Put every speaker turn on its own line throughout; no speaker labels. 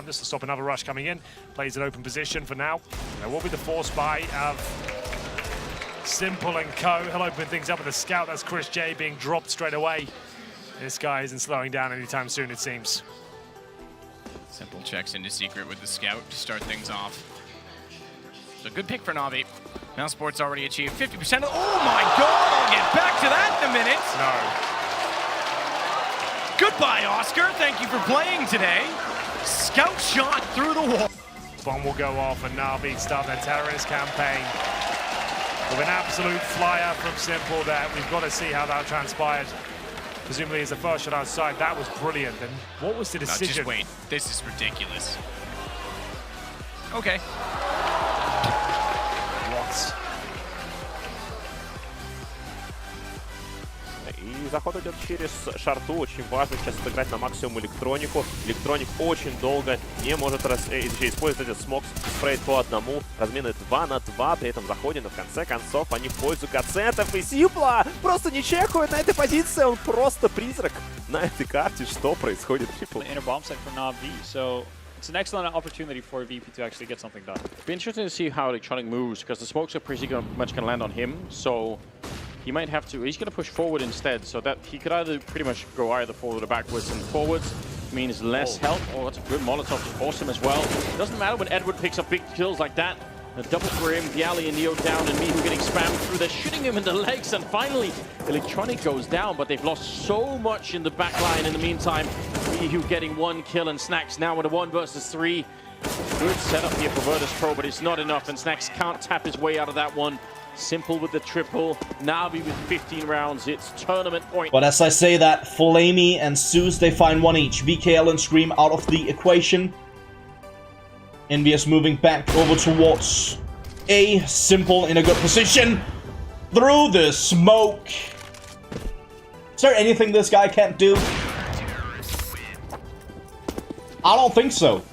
time just to stop another rush coming in. Plays an open position for now. There will be the force buy of Simple and Co. He'll open things up with a scout. That's Chris J being dropped straight away. This guy isn't slowing down anytime soon, it seems.
Simple checks into secret with the scout to start things off. So good pick for Na'Vi. Now Sports already achieved 50%. Oh my god, I'll get back to that in a minute.
No.
Goodbye, Oscar. Thank you for playing today. Scout shot through the wall.
Bomb will go off and Na'Vi start their terrorist campaign. With an absolute flyer from Simple there. We've got to see how that transpired. Presumably as the first shot outside, that was brilliant. And what was the decision?
No, just wait, this is ridiculous. Okay.
What?
И заход идет через шарту. Очень важно сейчас сыграть на максимум электронику. Электроник очень долго не может использовать этот смог спрейт по одному. Размены 2 на 2. При этом заходе, но в конце концов они в пользу Гацентов. И СИМПЛА просто не чекают на этой позиции. Он просто призрак на этой карте. Что происходит?
It's an excellent opportunity for VP to actually get something done.
Be interesting to see how Electronic moves, because the smokes are pretty much going to land on him, so he might have to, he's going to push forward instead, so that he could either pretty much go either forward or backwards, and forwards means less help. Oh, that's a good Molotov to force him as well. It doesn't matter when Edward picks up big kills like that. A double for him, Bialy and Neo down, and Mihu getting spammed through. They're shooting him in the legs, and finally Electronic goes down, but they've lost so much in the back line in the meantime. Mihu getting 1 kill, and Snacks now with a 1 versus 3. Good setup here for Virtus Pro, but it's not enough, and Snacks can't tap his way out of that one. Simple with the triple, Na'Vi with 15 rounds, it's tournament point.
But as I say that, Flamey and Zeus, they find 1 each. VKL and Scream out of the equation. NBS moving back over towards A. Simple in a good position. Through the smoke. Is there anything this guy can't do? I don't think so.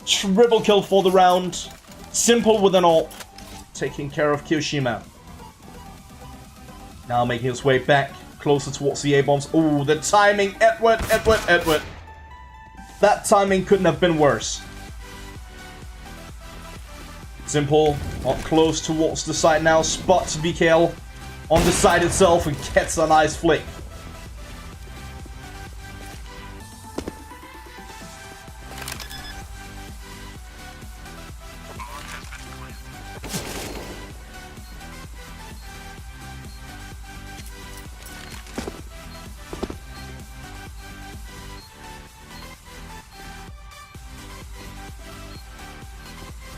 Triple kill for the round. Simple with an ult. Taking care of Kyoshima. Now making his way back. Closer towards the A-bombs. Ooh, the timing. Edward. That timing couldn't have been worse. Simple, up close towards the side now, spots VKL on the side itself and gets a nice flick.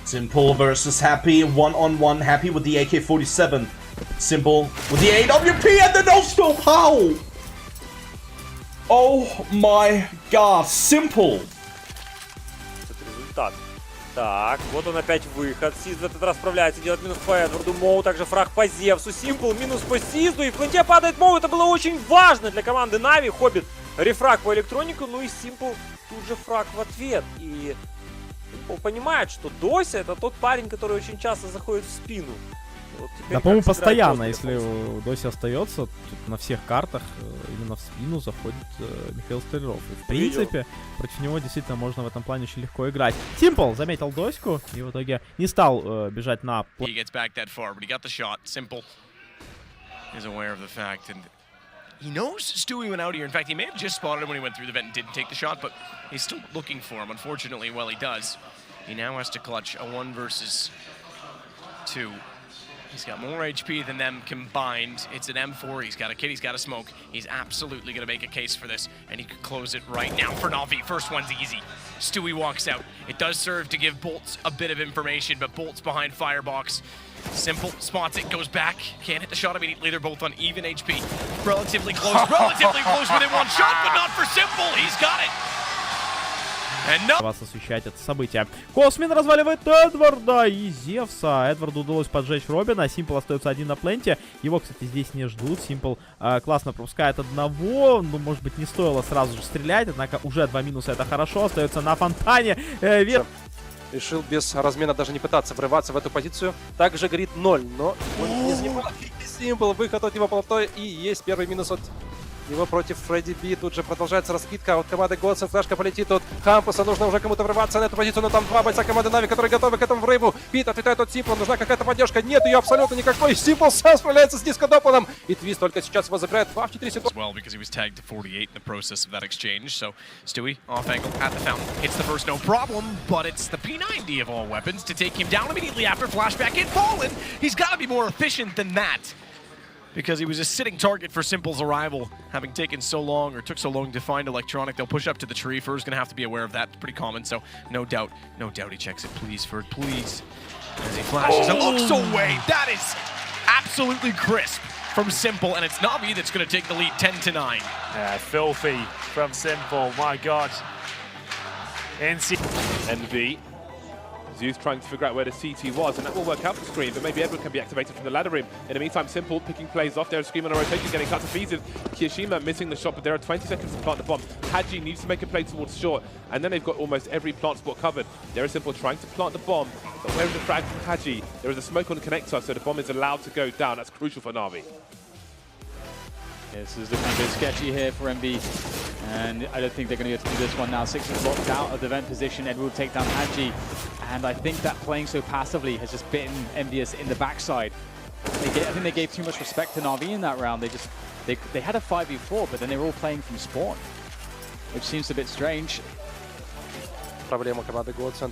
Simple versus Happy, 1-on-1. Happy with the AK-47. Simple with the AWP and the no-scope. How? Oh my god, Simple.
Это результат. Так, вот он опять выход. Сиз в этот раз справляется, делает минус по Эдварду. Моу также фраг по Зевсу. Симпл минус по Сизу. И в пленте падает Моу. Это было очень важно для команды Нави. Хоббит рефраг по электронику. Ну и Симпл тут же фраг в ответ. И Симпл понимает, что Дося это тот парень, который очень часто заходит в спину. Вот
да, по-моему, постоянно, если у Доси остается, тут на всех картах именно в спину заходит Михаил Столяров. И в принципе, против него действительно можно в этом плане очень легко играть. Simple заметил Доську и в итоге не стал бежать на...
He gets back that far, but he got the shot. Simple is aware of the fact, and he knows Stewie went out here. In fact, he may have just spotted him when he went through the vent and didn't take the shot, but he's still looking for him. Unfortunately, well, he does. He now has to clutch a 1 versus 2. He's got more HP than them combined. It's an M4. He's got a kit. He's got a smoke. He's absolutely going to make a case for this, and he could close it right now for Na'Vi. First one's easy. Stewie walks out. It does serve to give Bolts a bit of information, but Bolts behind Firebox. Simple spots it, goes back. Can't hit the shot immediately. They're both on even HP. Relatively close within 1 shot, but not for Simple. He's got it.
Вас освещать это событие. Космин разваливает Эдварда и Зевса. Эдварду удалось поджечь Робина. Симпл остается один на пленте. Его, кстати, здесь не ждут. Симпл классно пропускает одного. Ну, может быть, не стоило сразу же стрелять. Однако уже 2 минуса, это хорошо. Остается на фонтане.
Решил без размена даже не пытаться врываться в эту позицию. Также горит 0, но он не занимает. Симпл, выход от него плотой, и есть первый минус от Его против Фредди Би. Тут же продолжается раскидка от команды Годсен. Флешка полетит от Хампуса. Нужно уже кому-то врываться на эту позицию. Но там два бойца команды Нави, которые готовы к этому врыву. Пит отлетает от Симпла. Нужна какая-то поддержка. Нет ее абсолютно никакой. Симпл сам справляется с дискодопланом. И Твист только сейчас его забирает 2 в 4 ситуации.
Well, because he was tagged to 48 in the process of that exchange. So Stewie off angle at the fountain hits the first, no problem. But it's the P90 of all weapons to take him down immediately after flashback in Fallen. He's got to be more efficient than that, because he was a sitting target for Simple's arrival, having taken so long, or took so long to find Electronic. They'll push up to the tree. Fur's gonna have to be aware of that. It's pretty common, so no doubt he checks it. Please, Fur, please. As he flashes and looks away. That is absolutely crisp from Simple, and it's Navi that's gonna take the lead 10-9.
Yeah, filthy from Simple, my God.
NV. Zeus trying to figure out where the CT was, and that will work out for Scream, but maybe Edward can be activated from the ladder rim. In the meantime, Simple picking plays off there, Scream on a rotation, getting cut to pieces. Kiyashima missing the shot, but there are 20 seconds to plant the bomb. Haji needs to make a play towards short, and then they've got almost every plant spot covered. There is Simple trying to plant the bomb, but where is the frag from Haji? There is a smoke on the connector, so the bomb is allowed to go down. That's crucial for Navi.
Yeah, this is looking a bit sketchy here for MB, and I don't think they're going to get to do this one now. Six is locked out of the vent position. Edward will take down Haji, and I think that playing so passively has just bitten MBS in the backside. I think they gave too much respect to Navi in that round. They had a 5v4, but then they were all playing from spawn, which seems a bit strange.
Проблема команды Godsend.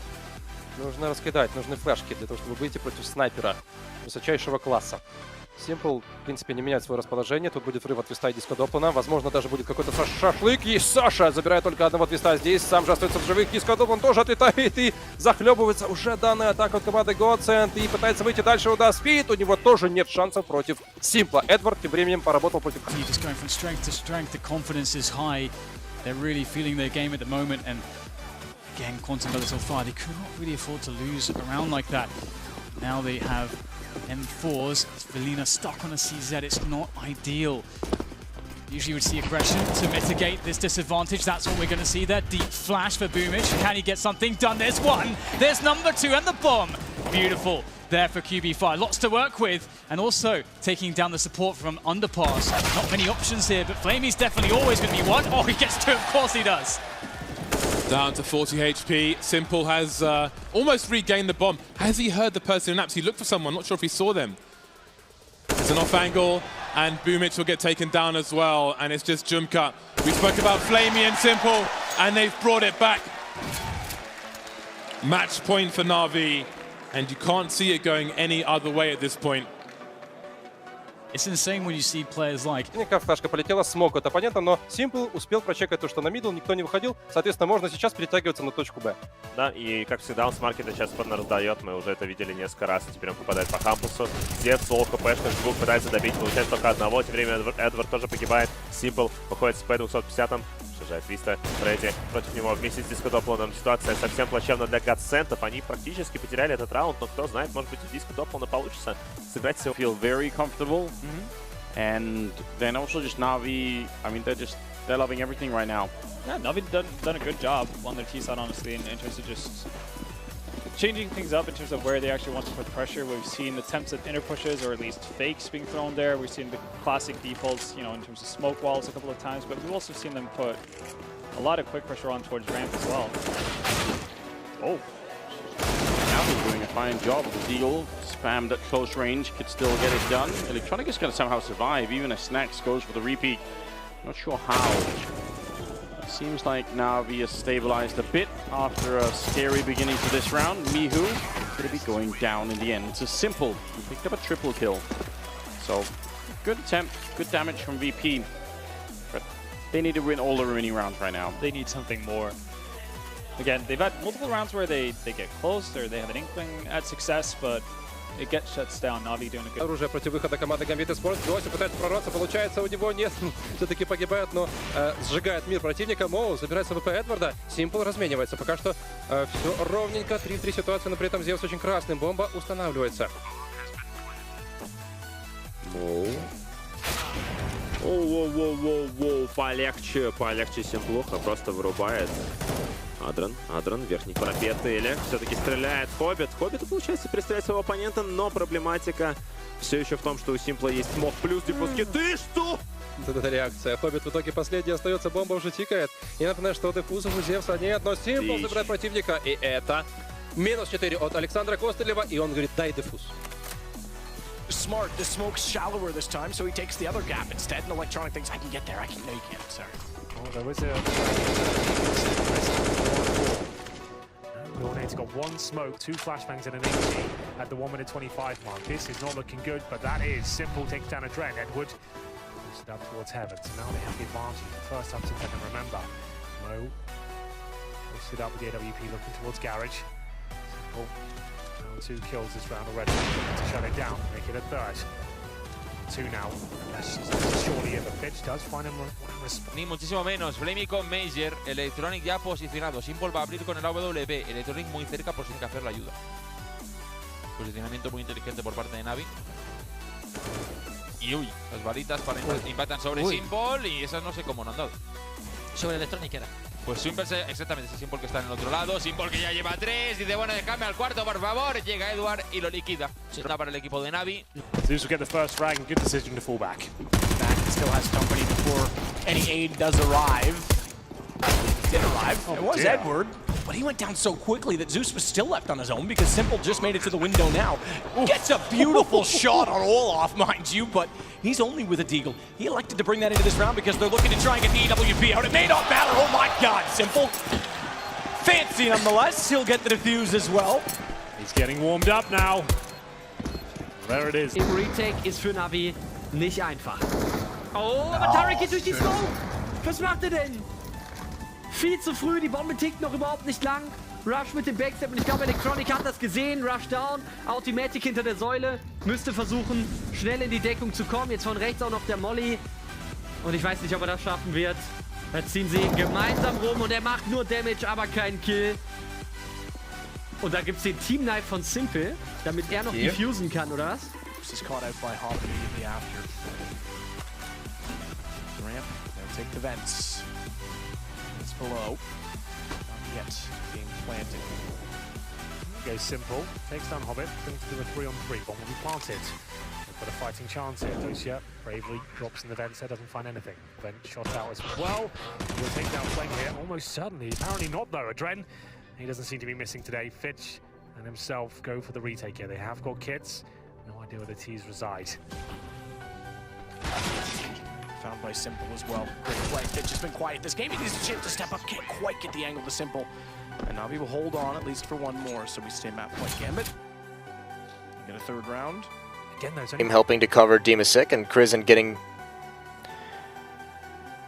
Нужно раскидать, нужны флешки для того, чтобы выйти против снайпера высочайшего класса. Simple, в принципе, не меняет свое расположение. Тут будет врыв от Твиста и Дискодоплана. Возможно, даже будет какой-то шашлык. И Саша забирает только одного Твиста здесь. Сам же остается в живых. Дискодоплан тоже отлетает и захлебывается уже данная атака от команды Godsend. И пытается выйти дальше. Удар спид. У него тоже нет шансов против Симпла. Эдвард тем временем поработал против...
Just going from strength to strength. The confidence is high. They're really feeling their game at the moment. And again, Quantum got so far. They could not really afford to lose a round like that. Now they have M4s. Velina stuck on a CZ. It's not ideal. Usually you would see aggression to mitigate this disadvantage. That's what we're going to see there. Deep flash for Boomich. Can he get something done? There's one. There's number two and the bomb. Beautiful there for QB5. Lots to work with. And also taking down the support from Underpass. Not many options here, but Flamey's definitely always going to be one. Oh, he gets two. Of course he does.
Down to 40 HP. Simple has almost regained the bomb. Has he heard the person in apps? He looked for someone. Not sure if he saw them. It's an off angle, and Boomich will get taken down as well. And it's just Jumka. We spoke about Flamey and Simple, and they've brought it back. Match point for Na'Vi, and you can't see it going any other way at this point.
It's insane when you see players like...
Флешка полетела, смог от оппонента, но Simple успел прочекать то, что на мидл никто не выходил. Соответственно, можно сейчас перетягиваться на точку Б.
Да, и как всегда он с маркета сейчас раздает. Мы уже это видели несколько раз, и теперь он попадает по кампусу. Зев, соло, хпшных, звук пытается добить, получается только одного. Тем временем Эдвард тоже погибает. Simple выходит с P250. Шажает Твиста, Фредди против него вместе с Дискодопланом. Ситуация совсем плачевна для Godsend'ов. Они практически потеряли этот раунд, но кто знает, может быть, у Дискодоплана получится сыграть все.
Feel very comfortable, and then also just Na'Vi. I mean, they're loving everything right now.
Yeah, Navi done a good job on their T side, honestly, in terms of just changing things up in terms of where they actually want to put pressure. We've seen attempts at inner pushes, or at least fakes being thrown there. We've seen the classic defaults, you know, in terms of smoke walls a couple of times, but we've also seen them put a lot of quick pressure on towards ramp as well.
Oh. Now he's doing a fine job. The deal spammed at close range, could still get it done. Electronic is going to somehow survive. Even as Snacks goes for the repeat. Not sure how. Seems like Na'Vi has stabilized a bit after a scary beginning to this round. Mihu going to be going down in the end. It's a Simple. He picked up a triple kill. So, good attempt, good damage from VP. But they need to win all the remaining rounds right now.
They need something more. Again, they've had multiple rounds where they get close, or they have an inkling at success, but it gets shuts down. Navi doing a good...
Оружие против выхода команды Gambit Sports. Госи пытается прорваться, получается у него нет. Все-таки погибает, но сжигает мир противника. Моу забирается ВП Эдварда. Simple разменивается. Пока что все ровненько. 3-3 ситуация, но при этом Зевс очень красным. Бомба устанавливается.
Моу. Воу-воу-воу-воу-воу. Полегче, полегче Симплуха. Просто вырубает. Адран, верхний парапет или все-таки стреляет Хоббит. Хоббиту получается пристрелять своего оппонента, но проблематика все еще в том, что у Симпла есть смог плюс дипуски. Ты что?
эта реакция. Хоббит в итоге последний остается, бомба уже тикает. И напоминаю, что дефузов у Зевса нет, но Симпл забирает противника. И это минус 4 от Александра Костылева, и он говорит, дай дефуз.
Smart. The smoke's shallower this time, so he takes the other gap instead. And Electronic thinks, I can get there. I can. No, you can't. Sorry.
Oh, there was a... Lornade's got one smoke, 2 flashbangs and an 80 at the 1 minute 25 mark. This is not looking good, but that is Simple takes down a Dren. Edward pushes it up towards heaven, so now they have the advantage. The first time since I can remember. Mo pushes it up with the AWP looking towards Garage. Simple down 2 kills this round already. To shut it down, make it a third. 2 now. That's surely if the pitch does find him response.
Ni muchísimo menos. Flamey con Major. Electronic ya posicionado. Simple va a abrir con el AWP. Electronic muy cerca por si tiene que hacer la ayuda. Posicionamiento muy inteligente por parte de Navi. Y uy, las balitas impactan sobre Simple y esas no sé cómo no han dado.
Sobre Electronic era.
Pues Simple, exactamente, ese Simple que está en el otro lado. Simple que ya lleva 3. Dice, bueno, déjame al cuarto, por favor. Llega Edward y lo liquida. Está para el equipo de Navi.
Zeus will get the first frag and good decision to fall back.
Still has company before any aid does arrive. Did arrive. It was Edward, but he went down so quickly that Zeus was still left on his own because Simple just made it to the window now. Gets a beautiful shot on Olaf, mind you, but he's only with a deagle. He elected to bring that into this round because they're looking to try and get the EWP out. It may not matter. Oh my God, Simple. Fancy nonetheless. He'll get the defuse as well.
He's getting warmed up now. There it is.
Im Retake ist für Navi nicht einfach. Oh, aber Tarek geht durch die Smoke. Was macht er denn? Viel zu früh, die Bombe tickt noch überhaupt nicht lang. Rush mit dem Backstep und ich glaube Electronic hat das gesehen. Rush down, Automatic hinter der Säule. Müsste versuchen, schnell in die Deckung zu kommen. Jetzt von rechts auch noch der Molly. Und ich weiß nicht, ob er das schaffen wird. Da ziehen sie gemeinsam rum und er macht nur Damage, aber keinen Kill. Und da gibt es den Team Knife von Simple, damit er noch diffusen kann, oder was?
This is caught out by Hobbit immediately after. Ramp, they'll take the vents. It's below. Not yet being planted.
Goes Simple, takes down Hobbit, brings to do a 3-on-3. Bomb will be planted. They've got a fighting chance here. Dosia bravely drops in the vents there, doesn't find anything. Vent shot out as well. We'll take down Flame here, almost certainly. Apparently not though. Adren, he doesn't seem to be missing today. Fitch and himself go for the retake here. They have got kits. No idea where the T's reside.
Found by Simple as well. Great play. Fitch has been quiet this game. He needs a chance to step up. Can't quite get the angle to Simple. And Navi will hold on at least for one more. So we stay map point Gambit. We get a third round.
Again, there's
Him helping to cover Demasik and Krizen getting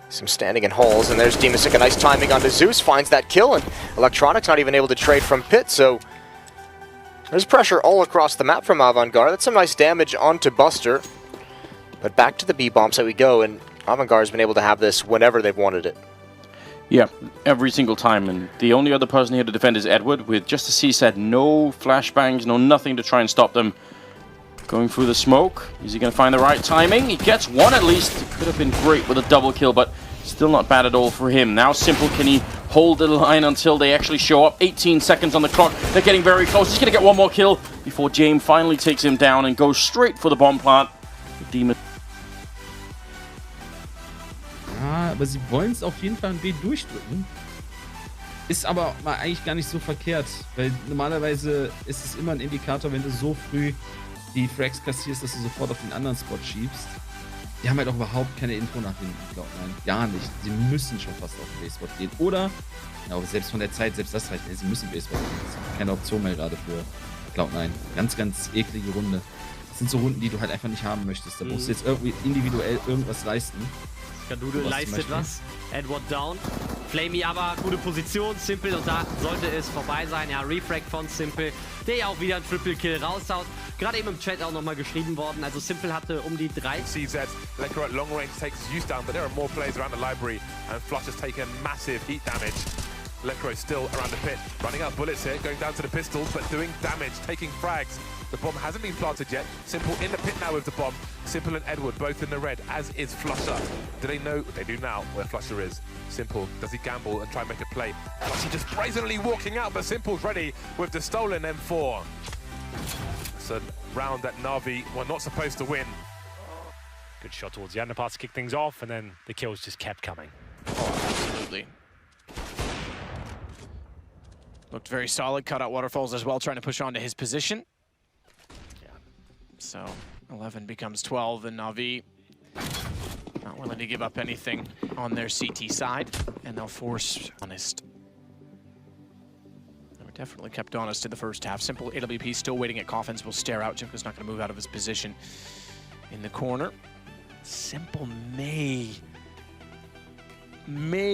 some standing in holes. And there's Demasik, a nice timing onto Zeus, finds that kill, and Electronic's not even able to trade from pit, so there's pressure all across the map from Avantgarde. That's some nice damage onto Buster. But back to the B-bomb site we go, and Avantgarde has been able to have this whenever they've wanted it.
Yeah, every single time. And the only other person here to defend is Edward, with just a C-set, no flashbangs, no nothing to try and stop them. Going through the smoke. Is he going to find the right timing? He gets one at least. It could have been great with a double kill, but still not bad at all for him. Now Simple, can he hold the line until they actually show up? 18 seconds on the clock. They're getting very close. He's going to get one more kill before James finally takes him down and goes straight for the bomb plant. Demon.
Ja, aber sie wollen es auf jeden Fall ein B durchdrücken. Ist aber mal eigentlich gar nicht so verkehrt, weil normalerweise ist es immer ein Indikator, wenn du so früh die Frags kassierst, dass du sofort auf den anderen Spot schiebst. Die haben halt auch überhaupt keine Info nach hinten, glaubt man. Gar nicht. Sie müssen schon fast auf den B-Spot gehen. Oder, ja, aber selbst von der Zeit, selbst das reicht nicht. Sie müssen B-Spot gehen. Das ist keine Option mehr gerade für Cloud9. Ganz, ganz eklige Runde. Das sind so Runden, die du halt einfach nicht haben möchtest. Da musst du jetzt irgendwie individuell irgendwas leisten.
Kadudel leistet was. Edward down. Flamey aber gute Position. Simple und da sollte es vorbei sein. Ja, Refrag von Simple, der ja auch wieder ein Triple Kill raushaut. Gerade eben im Chat auch nochmal geschrieben worden. Also Simple hatte um die 3.
CZ, Lekra at long range takes Zeus down, but there are more players around the library, and Flush has taken massive heat damage. Lekra still around the pit, running out bullets here, going down to the pistols, but doing damage, taking frags. The bomb hasn't been planted yet. Simple in the pit now with the bomb. Simple and Edward both in the red, as is Flusher. Do they know? They do now where Flusher is. Simple, does he gamble and try and make a play? Flusher just brazenly walking out, but Simple's ready with the stolen M4. It's a round that Na'Vi were not supposed to win.
Good shot towards the underpass to kick things off, and then the kills just kept coming.
Oh, absolutely. Looked very solid, cut out waterfalls as well, trying to push on to his position. Yeah. So 11 becomes 12, and Na'Vi not willing to give up anything on their CT side, and they'll force honest. They were definitely kept honest in the first half. Simple AWP still waiting at coffins, will stare out. Jimko's not going to move out of his position in the corner. Simple may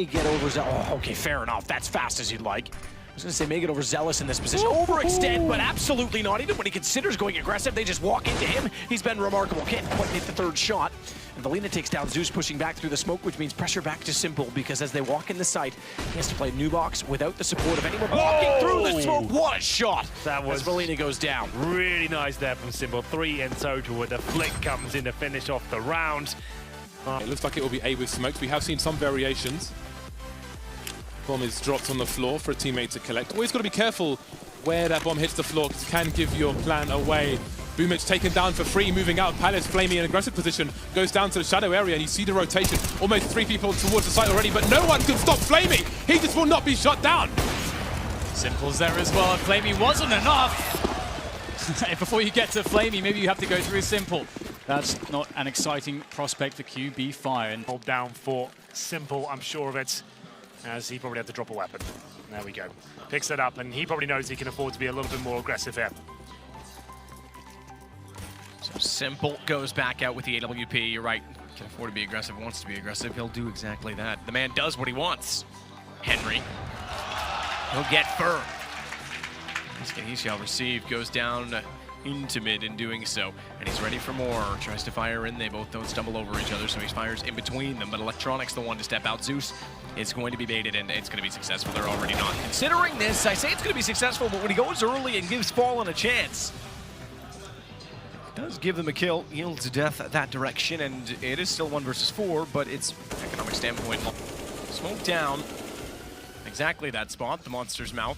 get over. Oh, okay, fair enough. That's fast as you'd like. I was going to say, may get overzealous in this position. Overextend, but absolutely not. Even when he considers going aggressive, they just walk into him. He's been remarkable. Can't quite hit the third shot. And Valina takes down Zeus, pushing back through the smoke, which means pressure back to Simple, because as they walk in the site, he has to play new box without the support of anyone walking through the smoke. What a shot!
That was
as Valina goes down.
Really nice there from Simple. 3 in total, where the flick comes in to finish off the round.
It looks like it will be A with smokes. We have seen some variations. Bomb is dropped on the floor for a teammate to collect. Always got to be careful where that bomb hits the floor, because it can give your plan away. Boomich taken down for free, moving out of Palace. Flamey in aggressive position, goes down to the shadow area, and you see the rotation. Almost 3 people towards the site already, but no one can stop Flamey. He just will not be shot down.
Simple's there as well, and Flamey wasn't enough. Before you get to Flamey, maybe you have to go through Simple. That's not an exciting prospect for QB Fire. And
hold down for Simple, I'm sure of it, as he probably had to drop a weapon. There we go. Picks it up, and he probably knows he can afford to be a little bit more aggressive here.
So Simple goes back out with the AWP. You're right. Can afford to be aggressive, wants to be aggressive. He'll do exactly that. The man does what he wants. Henry. He'll get firm. He shall receive. Goes down into mid in doing so. And he's ready for more. Tries to fire in. They both don't stumble over each other, so he fires in between them. But Electronics, the one to step out. Zeus is going to be baited, and it's going to be successful. They're already not considering this. I say it's going to be successful, but when he goes early and gives Fallen a chance, does give them a kill, yields death that direction, and it is still 1 versus 4, but it's economic standpoint. Smoke down. Exactly that spot, the monster's mouth.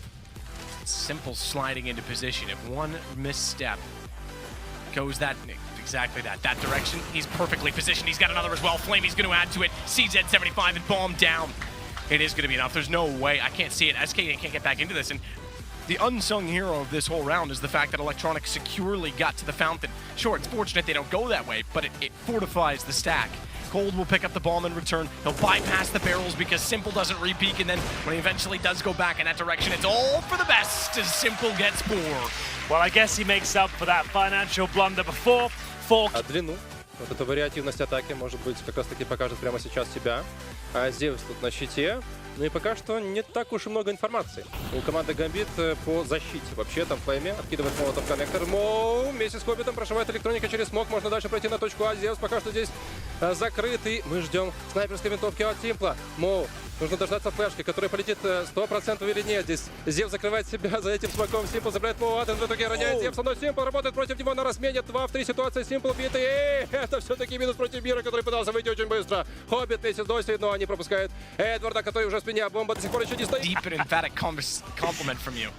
Simple sliding into position. If one misstep goes exactly that direction, he's perfectly positioned. He's got another as well. Flamey's going to add to it. CZ75 and bomb down. It is going to be enough. There's no way. I can't see it. SK can't get back into this, and the unsung hero of this whole round is the fact that Electronics securely got to the fountain. Sure, it's fortunate they don't go that way, but it fortifies the stack. Cold will pick up the bomb in return. He'll bypass the barrels because Simple doesn't re-peek, and then when he eventually does go back in that direction, it's all for the best as Simple gets poor.
Well, I guess he makes up for that financial blunder before.
Длину. Вот эта вариативность атаки, может быть, как раз таки покажет прямо сейчас себя. Зевс тут на щите. Ну и пока что не так уж и много информации. У команды Гамбит по защите. Вообще там Флейми откидывает молотов коннектор. Моу вместе с Хоббитом прошивает электроника через смог. Можно дальше пройти на точку А. Зевс пока что здесь закрытый. Мы ждем снайперской винтовки от Симпла. Моу. Нужно дождаться флешки, которая полетит 100% или нет. Здесь Зевс закрывает себя за этим смоком. Симпл забирает Моу. Аден в итоге роняет Зевса, но Симпл работает против него на размене. 2 в 3 ситуации. Симпл битый. Это все-таки минус против Мира, который пытался выйти очень быстро. Хоббит вместе с Дойси, но они пропускают Эдварда, который уже в спине, а бомба до сих пор еще не стоит.
Deep and emphatic compliment from you.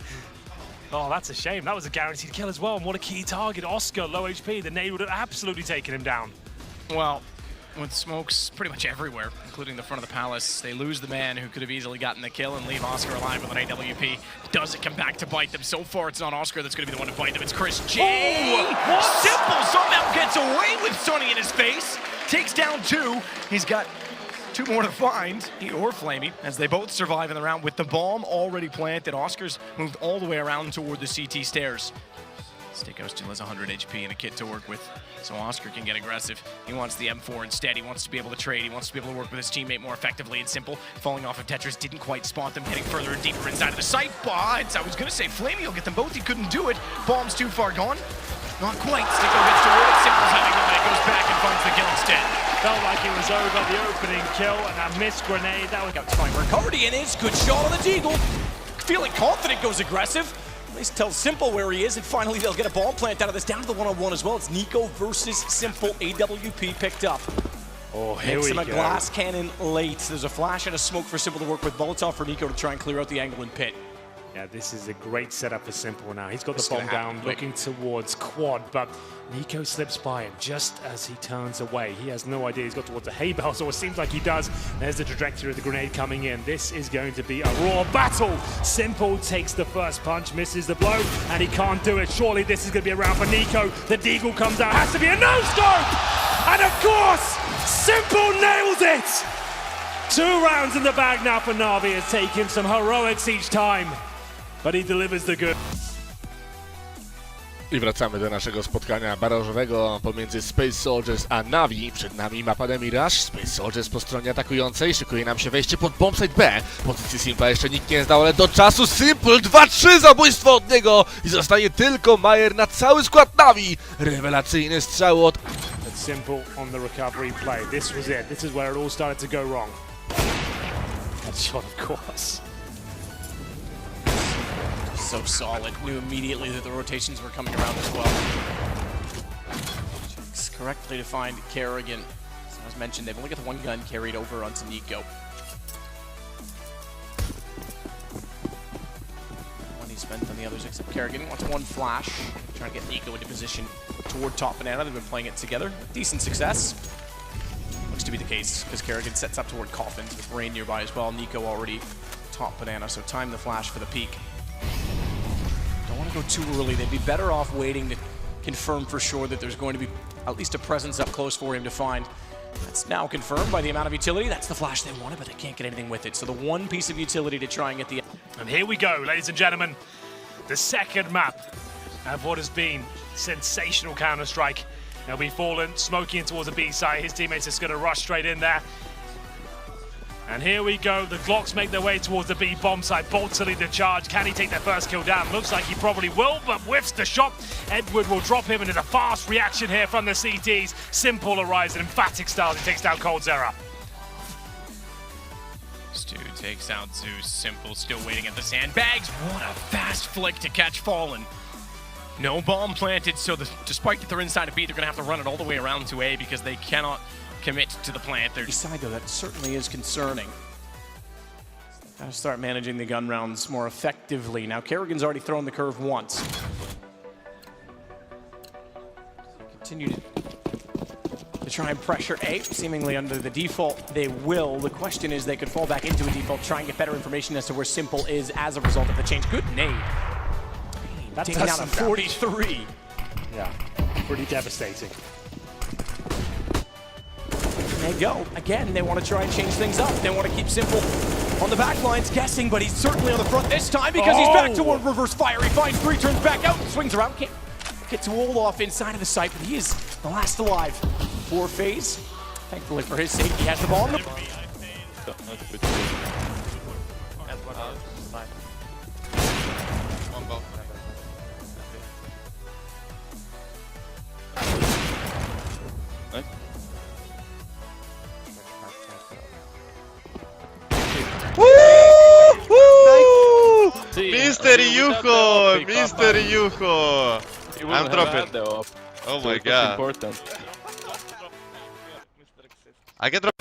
Oh, that's a shame. That was a guaranteed kill as well. And what a key target. Oscar, low HP. The nade would have absolutely taken him down.
Well, with smokes pretty much everywhere, including the front of the palace, they lose the man who could have easily gotten the kill and leave Oscar alive with an AWP. Does it come back to bite them? So far, it's not Oscar that's going to be the one to bite them. It's Chris J.
Oh,
Simple somehow gets away with Sonny in his face. Takes down 2. He's got 2 more to find, he or Flamey, as they both survive in the round with the bomb already planted. Oscar's moved all the way around toward the CT stairs. Sticko still has 100 HP and a kit to work with, so Oscar can get aggressive. He wants the M4 instead. He wants to be able to trade. He wants to be able to work with his teammate more effectively and Simple. Falling off of Tetris, didn't quite spot them, heading further and deeper inside of the site. But I was going to say Flamey will get them both. He couldn't do it. Bomb's too far gone. Not quite. Sticko gets toward it. Simple's having the leg, goes back and finds the kill instead.
Felt like it was over, the opening kill, and that missed grenade. That was
got time. Ricardian is good shot on the Deagle. Feeling confident, goes aggressive. At least tells Simple where he is, and finally they'll get a bomb plant out of this. Down to the one-on-one as well. It's Nico versus Simple. AWP picked up.
Oh, here
Makes
we
him a
go.
glass cannon late. There's a flash and a smoke for Simple to work with. Molotov for Nico to try and clear out the angle and pit.
Yeah, this is a great setup for Simple now. He's got the
It's
bomb
gonna
down,
happen,
looking towards quad, but Nico slips by him just as he turns away. He has no idea he's got towards the hay bales, or it seems like he does. There's the trajectory of the grenade coming in. This is going to be a raw battle. Simple takes the first punch, misses the blow, and he can't do it. Surely this is going to be a round for Nico. The deagle comes out, has to be a no-scope! And of course, Simple nails it! 2 rounds in the bag now for Na'Vi. It's taken some heroics each time, but he delivers the good.
I wracamy do naszego spotkania barażowego pomiędzy Space Soldiers a Na'Vi. Przed nami mapa Mirage. Space Soldiers po stronie atakującej. Szykuje nam się wejście pod bombsite B. Pozycji Simpla jeszcze nikt nie zdał, ale do czasu Simple 2-3 zabójstwo od niego i zostaje tylko Majer na cały skład Na'Vi. Rewelacyjny strzał od...
Simple on the recovery play. This was it. This is where it all started to go wrong. That shot, of course.
So solid. Knew immediately that the rotations were coming around as well. Checks correctly to find Kerrigan. As was mentioned, they've only got the 1 gun carried over onto Nico. Money spent on the others except Kerrigan. Wants 1 flash. Trying to get Nico into position toward top banana. They've been playing it together. Decent success. Looks to be the case because Kerrigan sets up toward Coffins with Rain nearby as well. Nico already top banana, so time the flash for the peak. Don't want to go too early. They'd be better off waiting to confirm for sure that there's going to be at least a presence up close for him to find. That's now confirmed by the amount of utility. That's the flash they wanted, but they can't get anything with it. So the 1 piece of utility to try and get the...
And here we go, ladies and gentlemen. The second map of what has been sensational Counter-Strike. They'll be fallen, smoking towards the B side. His teammates are just going to rush straight in there. And here we go, the Glocks make their way towards the B bomb site. Bolt to lead the charge. Can he take their first kill down? Looks like he probably will, but whiffs the shot. Edward will drop him, and there's a fast reaction here from the CTs. Simple arrives in emphatic style. He takes down coldzera.
Stu takes out Zeus. Simple still waiting at the sandbags. What a fast flick to catch Fallen. No bomb planted, so despite that they're inside of B, they're going to have to run it all the way around to A because they cannot commit to the plant. Their side, though, that certainly is concerning. Got to start managing the gun rounds more effectively. Now, Kerrigan's already thrown the curve once. Continue to try and pressure A, seemingly under the default. They will. The question is they could fall back into a default, try and get better information as to where Simple is as a result of the change. Good nade. That's taking out a 43.
Yeah, pretty devastating.
They go. Again, they want to try and change things up. They want to keep Simple on the back lines guessing, but he's certainly on the front this time because he's back toward reverse fire. He finds 3, turns back out, swings around. Can't get to Olaf inside of the site, but he is the last alive. Poor FaZe. Thankfully for his sake, he has the ball.
Mr. Yuho! Mr. Yuho! I'm dropping. Oh my god. I can drop.